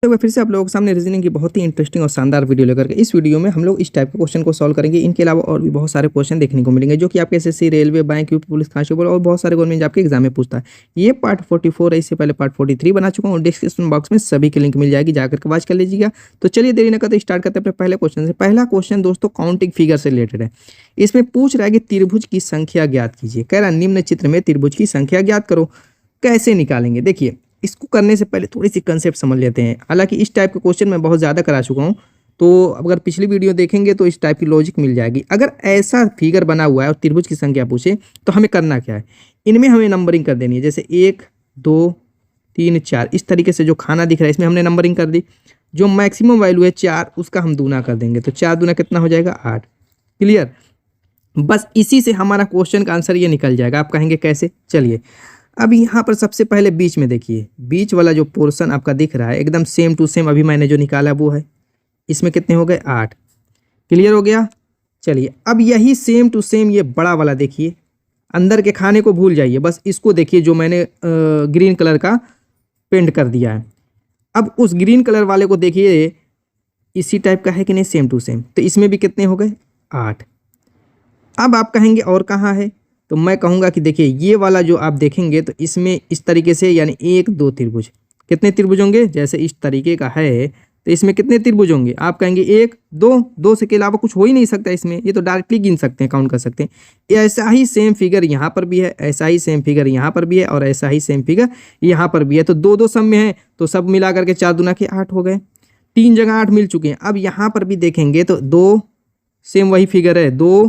एक बार फिर से आप लोगों के सामने रीजनिंग की बहुत ही इंटरेस्टिंग और शानदार वीडियो लेकर के इस वीडियो में हम लोग इस टाइप के क्वेश्चन को सॉल्व करेंगे। इनके अलावा और भी बहुत सारे क्वेश्चन देखने को मिलेंगे जो कि आपके SSC, railway, bank, UP police constable और बहुत सारे गवर्नमेंट आपके एग्जाम में पूछता है। ये पार्ट 44 है, इससे पहले पार्ट 43 बना चुका हूँ। डिस्क्रिप्शन बॉक्स में सभी की लिंक मिल जाएगी, जाकर के वॉच कर लीजिएगा। तो चलिए देरी न करते स्टार्ट करते हैं अपने पहले क्वेश्चन से। पहला क्वेश्चन दोस्तों काउंटिंग फिगर से रिलेटेड है। इसमें पूछ रहा है कि त्रिभुज की संख्या ज्ञात कीजिए। कह रहा है निम्न चित्र में त्रिभुज की संख्या ज्ञात करो। कैसे निकालेंगे? देखिए, इसको करने से पहले थोड़ी सी कंसेप्ट समझ लेते हैं। हालांकि इस टाइप के क्वेश्चन मैं बहुत ज़्यादा करा चुका हूँ, तो अगर पिछली वीडियो देखेंगे तो इस टाइप की लॉजिक मिल जाएगी। अगर ऐसा फिगर बना हुआ है और त्रिभुज की संख्या पूछे तो हमें करना क्या है, इनमें हमें नंबरिंग कर देनी है। जैसे 1 2 3 4 इस तरीके से जो खाना दिख रहा है इसमें हमने नंबरिंग कर दी। जो मैक्सिमम वैल्यू है 4 उसका हम दूना कर देंगे, तो 4 दूना कितना हो जाएगा? 8। क्लियर? बस इसी से हमारा क्वेश्चन का आंसर ये निकल जाएगा। आप कहेंगे कैसे? चलिए, अब यहाँ पर सबसे पहले बीच में देखिए, बीच वाला जो पोर्शन आपका दिख रहा है एकदम सेम टू सेम अभी मैंने जो निकाला वो है। इसमें कितने हो गए? 8। क्लियर हो गया? चलिए, अब यही सेम टू सेम ये बड़ा वाला देखिए, अंदर के खाने को भूल जाइए, बस इसको देखिए जो मैंने ग्रीन कलर का पेंट कर दिया है। अब उस ग्रीन कलर वाले को देखिए, इसी टाइप का है कि नहीं? Same to same. तो इसमें भी कितने हो गए? 8। अब आप कहेंगे और कहाँ है, तो मैं कहूँगा कि देखिए ये वाला जो आप देखेंगे तो इसमें इस तरीके से यानी 1 2 त्रिभुज। कितने त्रिभुज होंगे? जैसे इस तरीके का है तो इसमें कितने त्रिभुज होंगे? आप कहेंगे 1 2 2 से के अलावा कुछ हो ही नहीं सकता इसमें, ये तो डायरेक्टली गिन सकते हैं, काउंट कर सकते हैं। ऐसा ही सेम फिगर यहाँ पर भी है, ऐसा ही सेम फिगर यहाँ पर भी है और ऐसा ही सेम फिगर यहाँ पर भी है। तो 2 2 सब में है तो सब मिला करके 4 दूना के 8 हो गए। 3 जगह 8 मिल चुके हैं। अब यहाँ पर भी देखेंगे तो 2 सेम वही फिगर है, 2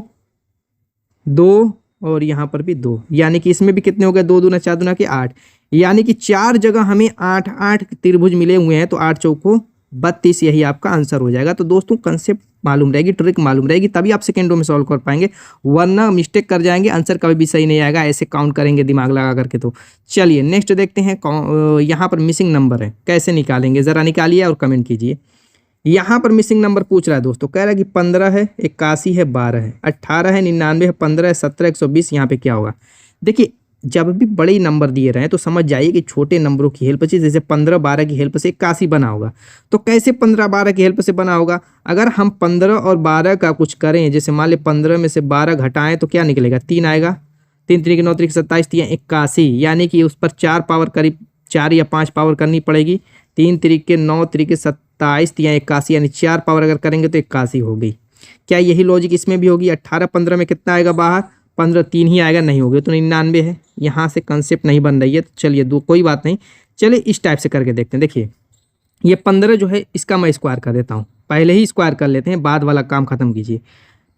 2 और यहाँ पर भी 2, यानी कि इसमें भी कितने हो गए? 2 दूना 4 दूना के 8, यानी कि 4 जगह हमें 8 8 त्रिभुज मिले हुए हैं। तो 8 चौको 32, यही आपका आंसर हो जाएगा। तो दोस्तों कंसेप्ट मालूम रहेगी, ट्रिक मालूम रहेगी, तभी आप सेकेंडों में सॉल्व कर पाएंगे, वरना मिस्टेक कर जाएंगे, आंसर कभी भी सही नहीं आएगा ऐसे काउंट करेंगे दिमाग लगा करके। तो चलिए नेक्स्ट देखते हैं। यहाँ पर मिसिंग नंबर है, कैसे निकालेंगे ज़रा निकालिए और कमेंट कीजिए। यहाँ पर मिसिंग नंबर पूछ रहा है दोस्तों, कह रहा है कि 15 है, 81 है, 12 है, 18 है, 99 है, 15 है, 17, 120। यहाँ पे क्या होगा? देखिए, जब भी बड़े नंबर दिए रहे हैं तो समझ जाइए कि छोटे नंबरों की हेल्प से, जैसे 15 12 की हेल्प से 81 बना होगा। तो कैसे 15 12 की हेल्प से बना होगा? अगर हम 15 और 12 का कुछ करें, जैसे मान लें 15 में से 12 घटाएं तो क्या निकलेगा? 3 आएगा। 3 3 9 3 27 3 81, यानी कि उस पर 4 पावर करीब 4 या 5 पावर करनी पड़ेगी। 3 3 9 3 27 या 81, यानी 4 पावर अगर करेंगे तो 81 हो गई। क्या यही लॉजिक इसमें भी होगी? 18 15 में कितना आएगा बाहर? 15 3 ही आएगा, नहीं होगी तो 99 है। यहाँ से कंसेप्ट नहीं बन रही है, तो चलिए कोई बात नहीं। चलिए इस टाइप से करके देखते हैं। देखिए, ये 15 जो है इसका मैं स्क्वायर कर देता हूँ, पहले ही स्क्वायर कर लेते हैं, बाद वाला काम खत्म कीजिए।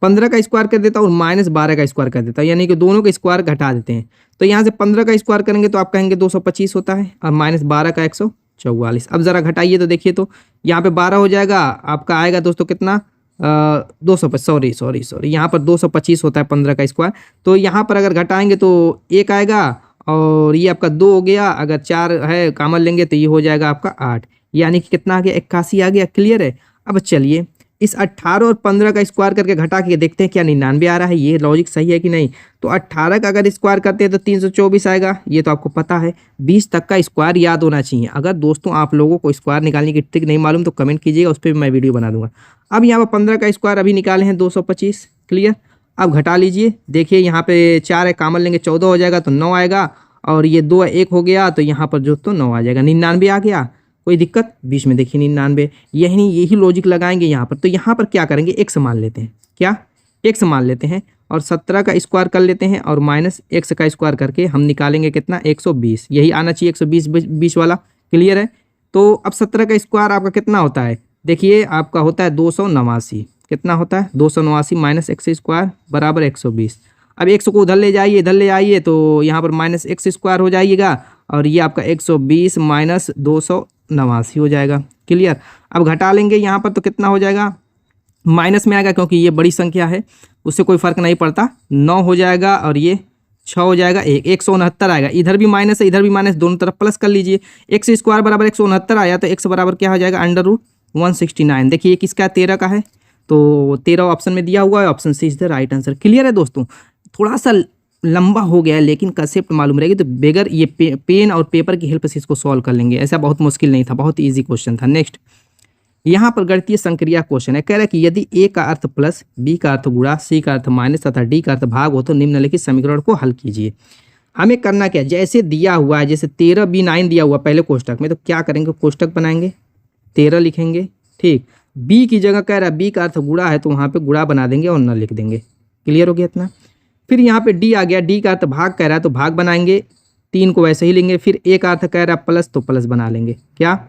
15 का स्क्वायर कर देता हूँ और -12 का स्क्वायर कर देता हूँ, यानी कि दोनों का स्क्वायर घटा देते हैं। तो यहाँ से 15 का स्क्वायर करेंगे तो आप कहेंगे 225 होता है, और -12 का 144। अब ज़रा घटाइए तो देखिए, तो यहाँ पे 12 हो जाएगा, आपका आएगा दोस्तों कितना? 200, सॉरी, यहाँ पर 225 होता है 15 का स्क्वायर। तो यहाँ पर अगर घटाएंगे तो 1 आएगा, और ये आपका 2 हो गया। अगर 4 है कॉमन लेंगे तो ये हो जाएगा आपका 8, यानी कि कितना आ गया? 81 आ गया। क्लियर है? अब चलिए इस 18 और 15 का स्क्वायर करके घटा के देखते हैं क्या 99 आ रहा है, ये लॉजिक सही है कि नहीं। तो 18 का अगर स्क्वायर करते हैं तो 324 आएगा, ये तो आपको पता है। 20 तक का स्क्वायर याद होना चाहिए। अगर दोस्तों आप लोगों को स्क्वायर निकालने की ट्रिक नहीं मालूम तो कमेंट कीजिएगा, उस पर भी मैं वीडियो बना दूंगा। अब यहाँ पर 15 का स्क्वायर अभी निकाले हैं 225। क्लियर? अब घटा लीजिए, देखिए यहाँ पे 4 है, कॉमन लेंगे 14 हो जाएगा तो 9 आएगा, और ये 2 है 1 हो गया, तो यहाँ पर जो तो 9 आ जाएगा। 99 आ गया, कोई दिक्कत? बीच में देखिए 99, यही लॉजिक लगाएंगे यहाँ पर। तो यहाँ पर क्या करेंगे? x मान लेते हैं। क्या? x मान लेते हैं, और 17 का स्क्वायर कर लेते हैं, और -x का स्क्वायर करके हम निकालेंगे कितना? 120। यही आना चाहिए 120 बीच वाला। क्लियर है? तो अब 17 का स्क्वायर आपका कितना होता है? देखिए आपका होता है 289। कितना होता है? 289 - x स्क्वायर बराबर 120। अब 100 को उधर ले जाइए, इधर ले आइए, तो यहाँ पर -x स्क्वायर हो जाइएगा, और ये आपका 120 - 289 हो जाएगा। क्लियर? अब घटा लेंगे यहाँ पर तो कितना हो जाएगा? माइनस में आएगा, क्योंकि ये बड़ी संख्या है, उससे कोई फर्क नहीं पड़ता। 9 हो जाएगा, और ये 6 हो जाएगा, 169 आएगा। इधर भी माइनस है, इधर भी माइनस, दोनों तरफ प्लस कर लीजिए। x स्क्वायर बराबर 169 आया, तो x बराबर क्या हो जाएगा? √169। देखिए ये किसका? 13 का है, तो 13 ऑप्शन में दिया हुआ है, option C is the right answer. Clear है दोस्तों? थोड़ा सा लंबा हो गया है लेकिन कंसेप्ट मालूम रहेगी तो बगैर ये पेन और पेपर की हेल्प से इसको सॉल्व कर लेंगे। ऐसा बहुत मुश्किल नहीं था, बहुत ईजी क्वेश्चन था। नेक्स्ट, यहाँ पर गणितीय संक्रिया क्वेश्चन है। कह रहा है कि यदि ए का अर्थ प्लस, बी का अर्थ गुणा, सी का अर्थ माइनस तथा डी का अर्थ भाग हो तो निम्नलिखित समीकरण को हल कीजिए। हमें करना क्या, जैसे दिया हुआ है, जैसे 13b9 दिया हुआ पहले कोष्टक में, तो क्या करेंगे, कोष्टक बनाएंगे, 13 लिखेंगे, ठीक। बी की जगह कह रहा है बी का अर्थ गुणा है तो वहाँ पे गुणा बना देंगे और न लिख देंगे। क्लियर हो गया इतना। फिर यहाँ पे डी आ गया, डी का अर्थ भाग कह रहा है तो भाग बनाएंगे, 3 को वैसे ही लेंगे। फिर ए का अर्थ कह रहा है प्लस तो प्लस बना लेंगे। क्या,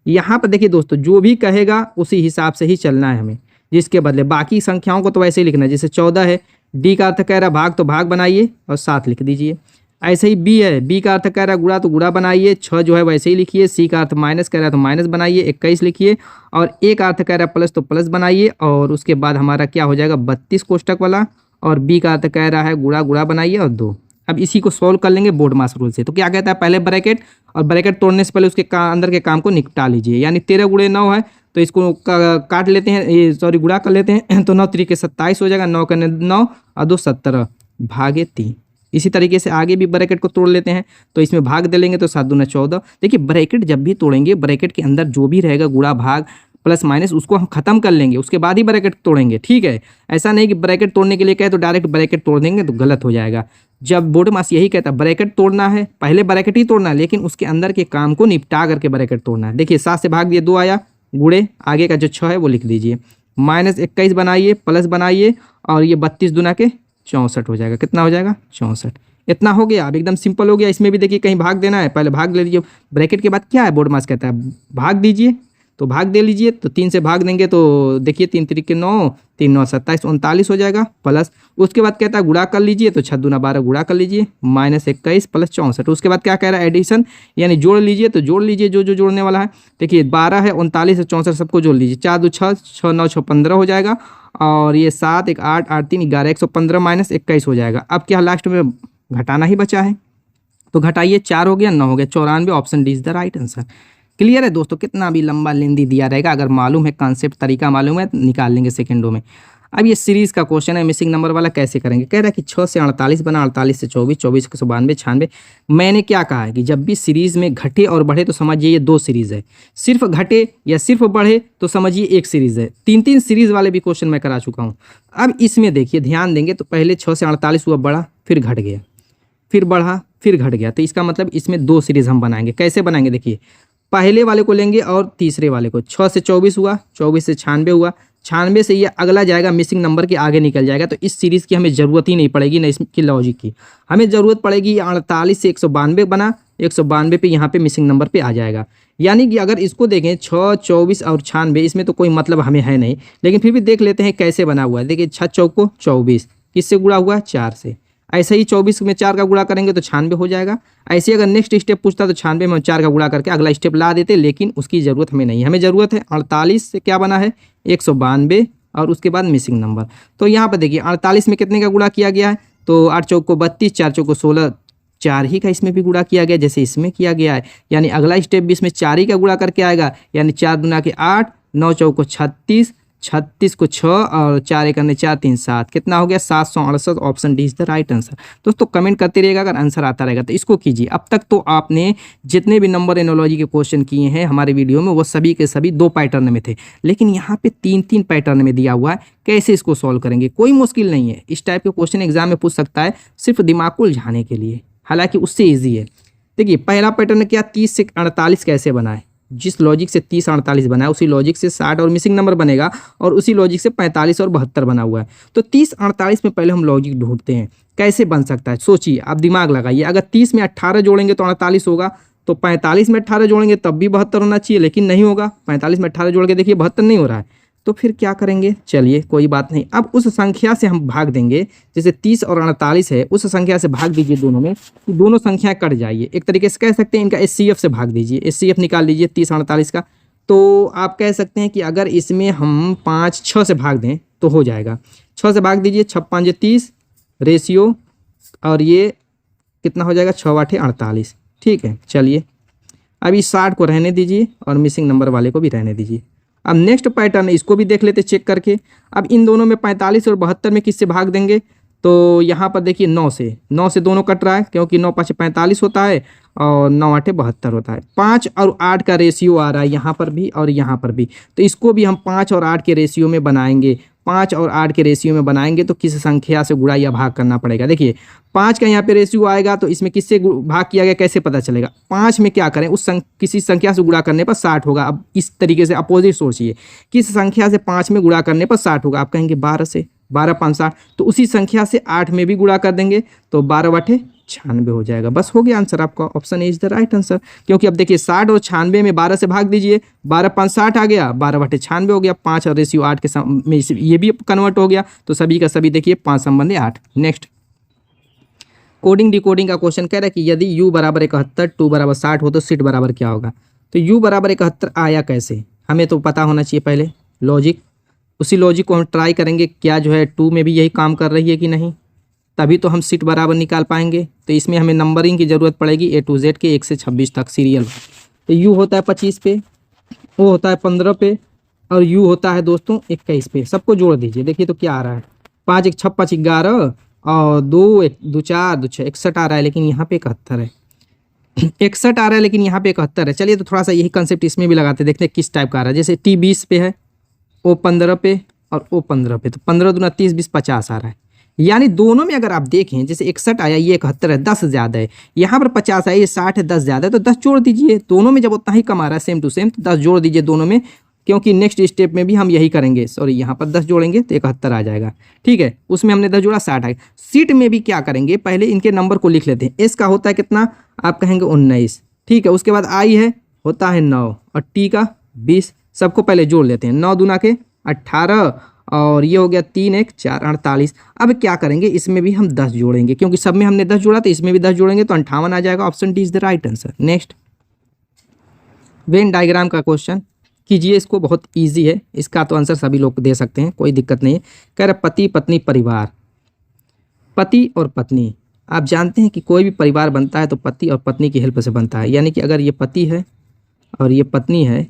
यहाँ पर देखिए दोस्तों, जो भी कहेगा उसी हिसाब से ही चलना है हमें, जिसके बदले बाकी संख्याओं को तो वैसे ही लिखना है। जैसे 14 है, डी का अर्थ कह रहा है भाग तो भाग बनाइए और 7 लिख दीजिए। ऐसे ही बी है, बी का अर्थ कह रहा है गुणा तो गुणा बनाइए, 6 जो है वैसे ही लिखिए। सी का अर्थ माइनस कह रहा है तो माइनस बनाइए, 21 लिखिए। और ए का अर्थ कह रहा है प्लस तो प्लस बनाइए। और उसके बाद हमारा क्या हो जाएगा, 32 कोष्टक वाला। और बी का अर्थ कह रहा है गुणा गुणा बनाइए और 2। अब इसी को सॉल्व कर लेंगे बोर्ड मास रूल से। तो क्या कहता है, पहले ब्रैकेट, और ब्रैकेट तोड़ने से पहले उसके अंदर के काम को निपटा लीजिए। यानी 13 गुणे 9 है तो इसको काट लेते हैं, ये सॉरी गुणा कर लेते हैं तो 9 तरीके 27 हो जाएगा। 9 करने 9 और 2 17 भागे 3। इसी तरीके से आगे भी ब्रैकेट को तोड़ लेते हैं तो इसमें भाग दे लेंगे तो 7 दूना 14। देखिए ब्रैकेट जब भी तोड़ेंगे, ब्रैकेट के अंदर जो भी रहेगा गुणा भाग प्लस माइनस उसको हम खत्म कर लेंगे, उसके बाद ही ब्रैकेट तोड़ेंगे, ठीक है। ऐसा नहीं कि ब्रैकेट तोड़ने के लिए कहे तो डायरेक्ट ब्रैकेट तोड़ देंगे तो गलत हो जाएगा। जब बोर्ड मास यही कहता है ब्रैकेट तोड़ना है, पहले ब्रैकेट ही तोड़ना है लेकिन उसके अंदर के काम को निपटा करके ब्रैकेट तोड़ना है। देखिए 7 से भाग दिए 2 आया, गुणे आगे का जो 6 है वो लिख दीजिए, माइनस 21 बनाइए, प्लस बनाइए और ये 32 दूना के 64 हो जाएगा। कितना हो जाएगा, 64। इतना हो गया। अब एकदम सिंपल हो गया। इसमें भी देखिए कहीं भाग देना है, पहले भाग ले लीजिए। ब्रैकेट के बाद क्या है, बोर्ड मास कहता है भाग दीजिए तो भाग दे लीजिए। तो 3 से भाग देंगे तो देखिए 3 तरीके 9, 3 9 27 39 हो जाएगा। प्लस उसके बाद कहता है गुणा कर लीजिए तो 6 दूना 12 गुणा कर लीजिए, माइनस 21 प्लस 64। उसके बाद क्या कह रहा है, एडिशन यानी जोड़ लीजिए तो जोड़ लीजिए जो जो जोड़ने वाला है। देखिए 12 है, 39 है, 64 सबको जोड़ लीजिए। 4 2 6, 6 9 6 15 हो जाएगा। और ये 7 1 8 8 3 11 115 माइनस 21 हो जाएगा। अब क्या लास्ट में घटाना ही बचा है तो घटाइए, 4 हो गया, 9 हो गया, 94। Option D is the right answer. Clear है दोस्तों, कितना भी लंबा लेंदी दिया रहेगा, अगर मालूम है कॉन्सेप्ट तरीका मालूम है निकाल लेंगे सेकंडों में। अब ये सीरीज का क्वेश्चन है, मिसिंग नंबर वाला कैसे करेंगे। कह रहा है कि 6 से 48 बना, 48 से 24, 24 से 92, 96। मैंने क्या कहा है कि जब भी सीरीज में घटे और बढ़े तो समझिए ये 2 सीरीज है, सिर्फ घटे या सिर्फ बढ़े तो समझिए 1 सीरीज है। 3 सीरीज वाले भी क्वेश्चन मैं करा चुका हूँ। अब इसमें देखिए ध्यान देंगे तो पहले 6 से 48 हुआ, बढ़ा, फिर घट गया, फिर बढ़ा, फिर घट गया। तो इसका मतलब इसमें 2 सीरीज हम बनाएंगे। कैसे बनाएंगे, देखिए पहले वाले को लेंगे और तीसरे वाले को। 6 से 24 हुआ, 24 से 96 हुआ, 96 से ये अगला जाएगा मिसिंग नंबर के आगे निकल जाएगा। तो इस सीरीज़ की हमें ज़रूरत ही नहीं पड़ेगी, ना इसकी लॉजिक की। हमें ज़रूरत पड़ेगी 48 से 192 बना, 192 पे यहाँ पे मिसिंग नंबर पे आ जाएगा। यानी कि अगर इसको देखें 6, 24 और 96, इसमें तो कोई मतलब हमें है नहीं, लेकिन फिर भी देख लेते हैं कैसे बना हुआ है। देखिए 6 चौको 24, किससे गुणा हुआ है, 4 से। ऐसे ही 24 में 4 का गुणा करेंगे तो 96 हो जाएगा। ऐसे अगर नेक्स्ट स्टेप पूछता तो 96 में 4 का गुणा करके अगला स्टेप ला देते, लेकिन उसकी ज़रूरत हमें नहीं है। हमें ज़रूरत है 48 से क्या बना है, 192 और उसके बाद मिसिंग नंबर। तो यहाँ पर देखिए 48 में कितने का गुणा किया गया है, तो 8 चौक को 32, 4 चौक को 16, 4 ही का इसमें भी गुणा किया गया जैसे इसमें किया गया है। यानी अगला स्टेप भी इसमें 4 ही का गुणा करके आएगा, यानी 4 दूना के 8, 9 चौक को 36, 36 को 6 और 4 एक 4 3 7, कितना हो गया 768। Option D is the right answer. दोस्तों कमेंट करते रहिएगा, अगर आंसर आता रहेगा तो इसको कीजिए। अब तक तो आपने जितने भी नंबर एनोलॉजी के क्वेश्चन किए हैं हमारे वीडियो में वो सभी के सभी 2 पैटर्न में थे, लेकिन यहाँ पे 3 पैटर्न में दिया हुआ है। कैसे इसको सॉल्व करेंगे, कोई मुश्किल नहीं है। इस टाइप के क्वेश्चन एग्जाम में पूछ सकता है सिर्फ दिमाग को उलझाने के लिए, हालांकि उससे ईजी है। देखिए पहला पैटर्न क्या, 30 से 48 कैसे बनाए। जिस लॉजिक से 30 48 बना है उसी लॉजिक से 60 और मिसिंग नंबर बनेगा, और उसी लॉजिक से 45 और 72 बना हुआ है। तो 30 48 में पहले हम लॉजिक ढूंढते हैं कैसे बन सकता है। सोचिए, आप दिमाग लगाइए। अगर 30 में 18 जोड़ेंगे तो 48 होगा, तो 45 में 18 जोड़ेंगे तब भी 72 होना चाहिए, लेकिन नहीं होगा। 45 में 18 जोड़ के देखिए 72 नहीं हो रहा है, तो फिर क्या करेंगे, चलिए कोई बात नहीं। अब उस संख्या से हम भाग देंगे, जैसे 30 और 48 है, उस संख्या से भाग दीजिए दोनों में, कि दोनों संख्या कट जाइए। एक तरीके से कह सकते हैं इनका HCF से भाग दीजिए, HCF निकाल लीजिए 30 48 का। तो आप कह सकते हैं कि अगर इसमें हम 5 6 से भाग दें तो हो जाएगा। 6 से भाग दीजिए, 6 5 30 रेशियो, और ये कितना हो जाएगा 6 8 48। ठीक है, चलिए अब इस 60 को रहने दीजिए और मिसिंग नंबर वाले को भी रहने दीजिए। अब नेक्स्ट पैटर्न है, इसको भी देख लेते चेक करके। अब इन दोनों में 45 और 72 में किससे भाग देंगे, तो यहाँ पर देखिए 9 से दोनों कट रहा है, क्योंकि 9 5 45 होता है और 9 8 72 होता है। 5 और 8 का रेशियो आ रहा है यहाँ पर भी और यहाँ पर भी, तो इसको भी हम 5 और 8 के रेशियो में बनाएंगे। 5 और 8 के रेशियो में बनाएंगे तो किस संख्या से गुणा या भाग करना पड़ेगा। देखिए 5 का यहाँ पे रेशियो आएगा तो इसमें किससे भाग किया गया कैसे पता चलेगा। 5 में क्या करें, किसी संख्या से गुणा करने पर 60 होगा। अब इस तरीके से अपोजिट सोचिए, किस संख्या से 5 में गुणा करने पर 60 होगा। आप कहेंगे 12 से, 12 5 60, तो उसी संख्या से 8 में भी गुणा कर देंगे तो 12 बटे 96 हो जाएगा। बस हो गया आंसर आपका, option A is the right answer. क्योंकि अब देखिए 60 और 96 में 12 से भाग दीजिए, 12 5 60 आ गया, 12 बटे 96 हो गया। 5 और रेशियो 8 के में ये भी कन्वर्ट हो गया, तो सभी का सभी देखिए 5 संबंधी 8। नेक्स्ट कोडिंग डिकोडिंग का क्वेश्चन कह रहा है कि यदि u बराबर 71 2 बराबर 60 हो तो सिट बराबर क्या होगा। तो u बराबर 71 आया कैसे, हमें तो पता होना चाहिए पहले लॉजिक। उसी लॉजिक को हम ट्राई करेंगे क्या जो है 2 में भी यही काम कर रही है कि नहीं, तभी तो हम सीट बराबर निकाल पाएंगे। तो इसमें हमें नंबरिंग की ज़रूरत पड़ेगी A to Z के 1 से 26 तक सीरियल। तो U होता है 25 पे, O होता है 15 पे और U होता है दोस्तों 21 पे। सबको जोड़ दीजिए, देखिए तो क्या आ रहा है, 5 1 6 5 11 और 2 1 2 4 2 6 61 आ रहा है, लेकिन यहाँ पे 71 है। 61 आ रहा है लेकिन यहाँ पे 71 है। चलिए तो थोड़ा सा यही कंसेप्ट इसमें भी लगाते, देखते हैं किस टाइप का आ रहा है। जैसे T 20 पे है, O 15 पे और O 15 पे, तो 15 दूना 30 20 50 आ रहा है। यानी दोनों में अगर आप देखें, जैसे 61 आया ये 71 है, 10 ज़्यादा है। यहाँ पर 50 आया ये 60 है, 10 ज़्यादा है, तो 10 जोड़ दीजिए। दोनों में जब उतना ही कम आ रहा है सेम टू सेम, तो 10 जोड़ दीजिए दोनों में, क्योंकि नेक्स्ट स्टेप में भी हम यही करेंगे। सॉरी, यहाँ पर 10 जोड़ेंगे तो 71 आ जाएगा। ठीक है, उसमें हमने 10 जोड़ा 60 आएगा। सीट में भी क्या करेंगे, पहले इनके नंबर को लिख लेते हैं। एस का होता है कितना, आप कहेंगे 19। ठीक है, उसके बाद आई है होता है 9 और टी का 20। सबको पहले जोड़ लेते हैं, 9 दूना के 18 और ये हो गया 3 1 4 48। अब क्या करेंगे, इसमें भी हम 10 जोड़ेंगे, क्योंकि सब में हमने 10 जोड़ा तो इसमें भी 10 जोड़ेंगे तो 58 आ जाएगा। Option D is the right answer. Next Venn diagram का क्वेश्चन कीजिए, इसको बहुत इजी है, इसका तो आंसर सभी लोग दे सकते हैं, कोई दिक्कत नहीं है। कह रहा पति पत्नी परिवार, पति और पत्नी। आप जानते हैं कि कोई भी परिवार बनता है तो पति और पत्नी की हेल्प से बनता है। यानी कि अगर ये पति है और ये पत्नी है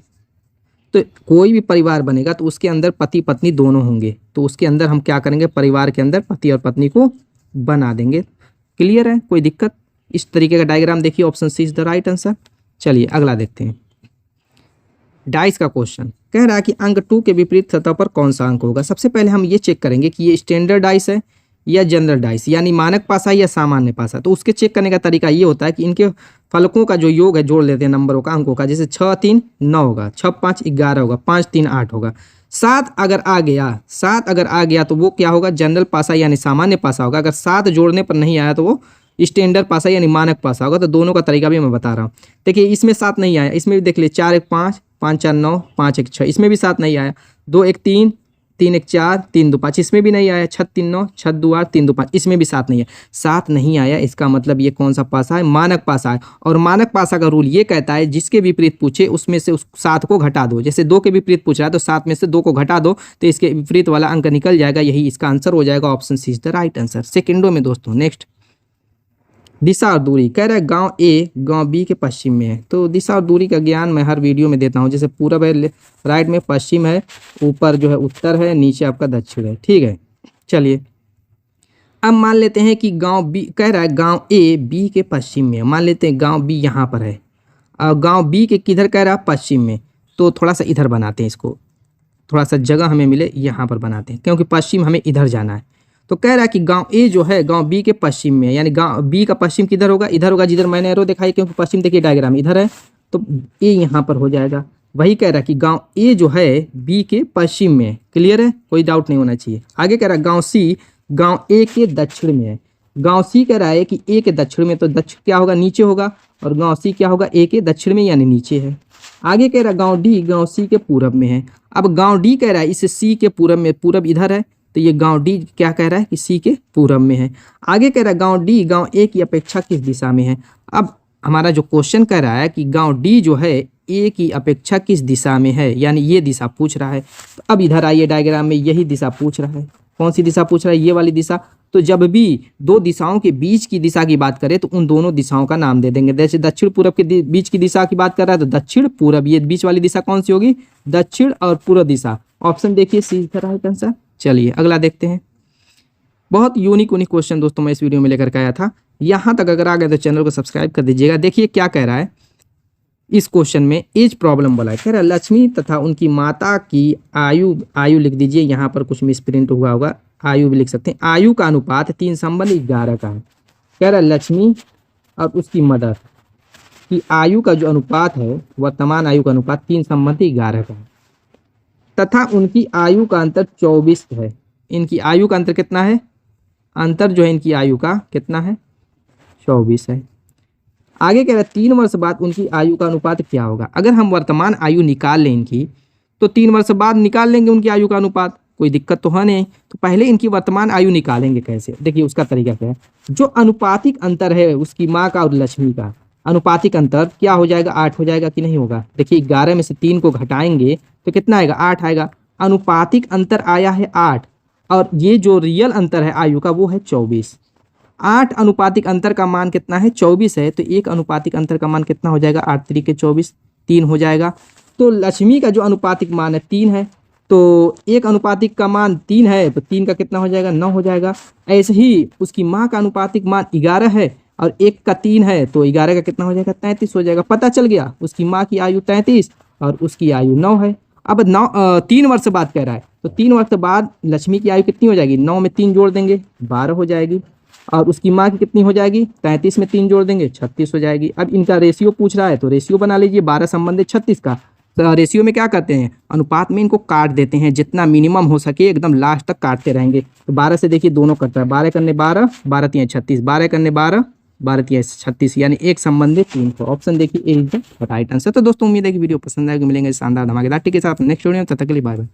तो कोई भी परिवार बनेगा तो उसके अंदर पति पत्नी दोनों होंगे, तो उसके अंदर हम क्या करेंगे, परिवार के अंदर पति और पत्नी को बना देंगे। क्लियर है, कोई दिक्कत। इस तरीके का डायग्राम देखिए, option C is the right answer. चलिए अगला देखते हैं। डाइस का क्वेश्चन कह रहा है कि अंक 2 के विपरीत सतह पर कौन सा अंक होगा। सबसे पहले हम ये चेक करेंगे कि ये स्टैंडर्ड डाइस है या जनरल डाइस, यानी मानक पासा या सामान्य पासा। तो उसके चेक करने का तरीका ये होता है कि इनके फलकों का जो योग है जोड़ लेते हैं नंबरों का, अंकों का। जैसे 6 3 9 होगा, 6 5 11 होगा, 5 3 8 होगा। 7 अगर आ गया तो वो क्या होगा, जनरल पासा यानी सामान्य पासा होगा। अगर 7 जोड़ने पर नहीं आया तो वो स्टैंडर्ड पासा यानी मानक पासा होगा। तो दोनों का तरीका भी मैं बता रहा हूँ। देखिए इसमें 7 नहीं आया, इसमें भी देख लिए 4 1 5 5 4 9 5 1 6, इसमें भी 7 नहीं आया। 2 1 3 3 1 4 3 2 5, इसमें भी नहीं आया। 6 3 9 6 2 8 3 2 5, इसमें भी 7 नहीं है। 7 नहीं आया, इसका मतलब ये कौन सा पासा है, मानक पासा है। और मानक पासा का रूल ये कहता है जिसके विपरीत पूछे उसमें से उस 7 को घटा दो। जैसे 2 के विपरीत पूछ रहा है तो 7 में से 2 को घटा दो तो इसके विपरीत वाला अंक निकल जाएगा। यही इसका आंसर हो जाएगा, option C is the right answer. सेकेंडों में दोस्तों। नेक्स्ट दिशा और दूरी कह रहा है गांव ए गांव बी के पश्चिम में है। तो दिशा और दूरी का ज्ञान मैं हर वीडियो में देता हूं। जैसे पूरब है, राइट में पश्चिम है, ऊपर जो है उत्तर है, नीचे आपका दक्षिण है। ठीक है, चलिए अब मान लेते हैं कि गांव बी, कह रहा है गांव ए बी के पश्चिम में है। मान लेते हैं गांव बी यहाँ पर है और गांव बी के किधर कह रहा है, पश्चिम में। तो थोड़ा सा इधर बनाते हैं इसको, थोड़ा सा जगह हमें मिले यहाँ पर बनाते हैं, क्योंकि पश्चिम हमें इधर जाना है। तो कह रहा है कि गांव ए जो है गांव बी के पश्चिम में है, यानी गांव बी का पश्चिम किधर होगा, इधर होगा जिधर मैंने एरो दिखाई, क्योंकि पश्चिम देखिए डायग्राम इधर है तो ए यहाँ पर हो जाएगा। वही कह रहा है कि गांव ए जो है बी के पश्चिम में है। क्लियर है, कोई डाउट नहीं होना चाहिए। आगे कह रहा है गांव सी गांव ए के दक्षिण में है। गांव सी कह रहा है कि ए के दक्षिण में, तो दक्षिण क्या होगा, नीचे होगा, और गांव सी क्या होगा, ए के दक्षिण में यानी नीचे है। आगे कह रहा है गांव डी गांव सी के पूरब में है। अब गांव डी कह रहा है इस सी के पूरब में, पूरब इधर है तो ये गांव डी क्या कह रहा है कि सी के पूरब में है। आगे कह रहा है गांव डी गांव ए की अपेक्षा किस दिशा में है। अब हमारा जो क्वेश्चन कह रहा है कि गांव डी जो है ए की अपेक्षा किस दिशा में है, यानी ये दिशा पूछ रहा है। तो अब इधर आइए डायग्राम में, यही दिशा पूछ रहा है। कौन सी दिशा पूछ रहा है, ये वाली दिशा। तो जब भी दो दिशाओं के बीच की दिशा की बात करें तो उन दोनों दिशाओं का नाम दे देंगे। जैसे दक्षिण पूरब के बीच की दिशा की बात कर रहा है तो दक्षिण पूरब, ये बीच वाली दिशा कौन सी होगी, दक्षिण और पूर्व दिशा। ऑप्शन देखिए सी इज द राइट आंसर। चलिए अगला देखते हैं। बहुत यूनिक क्वेश्चन दोस्तों मैं इस वीडियो में लेकर के आया था। यहाँ तक अगर आ गए तो चैनल को सब्सक्राइब कर दीजिएगा। देखिए क्या कह रहा है इस क्वेश्चन में, एज प्रॉब्लम वाला है। कह रहा है लक्ष्मी तथा उनकी माता की आयु लिख दीजिए। यहाँ पर कुछ मिसप्रिंट हुआ होगा, आयु भी लिख सकते हैं। आयु का अनुपात 3 संबंध 11 का है। कह रहा है लक्ष्मी और उसकी मदर की आयु का जो अनुपात है, वर्तमान आयु का अनुपात 3 संबंध 11 का है तथा उनकी आयु का अंतर 24 है। इनकी आयु का अंतर कितना है? अंतर जो है इनकी आयु का कितना है? 24 है। आगे कह रहा है 3 वर्ष बाद उनकी आयु का अनुपात क्या होगा। अगर हम वर्तमान आयु निकाल लें इनकी, तो 3 वर्ष बाद निकाल लेंगे उनकी आयु का अनुपात, कोई दिक्कत तो है नहीं। तो पहले इनकी वर्तमान आयु निकालेंगे कैसे, देखिए उसका तरीका क्या है। जो अनुपातिक अंतर है उसकी माँ का और लक्ष्मी का, अनुपातिक अंतर क्या हो जाएगा? 8 हो जाएगा कि नहीं होगा? देखिए 11 में से 3 को घटाएंगे तो कितना आएगा? 8 आएगा। अनुपातिक अंतर आया है 8 और ये जो रियल अंतर है आयु का वो है 24। 8 अनुपातिक अंतर का मान कितना है? 24 है। तो एक अनुपातिक अंतर का मान कितना हो जाएगा? 8 3 24, 3 हो जाएगा। तो लक्ष्मी का जो अनुपातिक मान है 3 है, तो एक अनुपातिक का मान 3 है तो 3 का कितना हो जाएगा? 9 हो जाएगा। ऐसे ही उसकी माँ का अनुपातिक मान 11 है और 1 का 3 है तो 11 का कितना हो जाएगा? 33 हो जाएगा। पता चल गया, उसकी माँ की आयु 33 और उसकी आयु 9 है। अब 3 वर्ष बाद कह रहा है, तो 3 वर्ष बाद लक्ष्मी की आयु कितनी हो जाएगी? 9 में 3 जोड़ देंगे 12 हो जाएगी और उसकी माँ की कितनी हो जाएगी? 33 में 3 जोड़ देंगे 36 हो जाएगी। अब इनका रेशियो पूछ रहा है तो रेशियो बना लीजिए 12 संबंधित 36 का। तो रेशियो में क्या करते हैं? अनुपात में इनको काट देते हैं, जितना मिनिमम हो सके एकदम लास्ट तक काटते रहेंगे। तो 12 से देखिए दोनों कटता है, 12 करने 12, 12 3 36, 12 करने 12, 12 3 36, यानी एक संबंधित 3 को। ऑप्शन देखिए ए इज द राइट आंसर। तो दोस्तों उम्मीद है कि वीडियो पसंद आएगी। मिलेंगे शानदार धमाकेदार टिप के साथ नेक्स्ट वीडियो में, तब तक के लिए बाय बाय।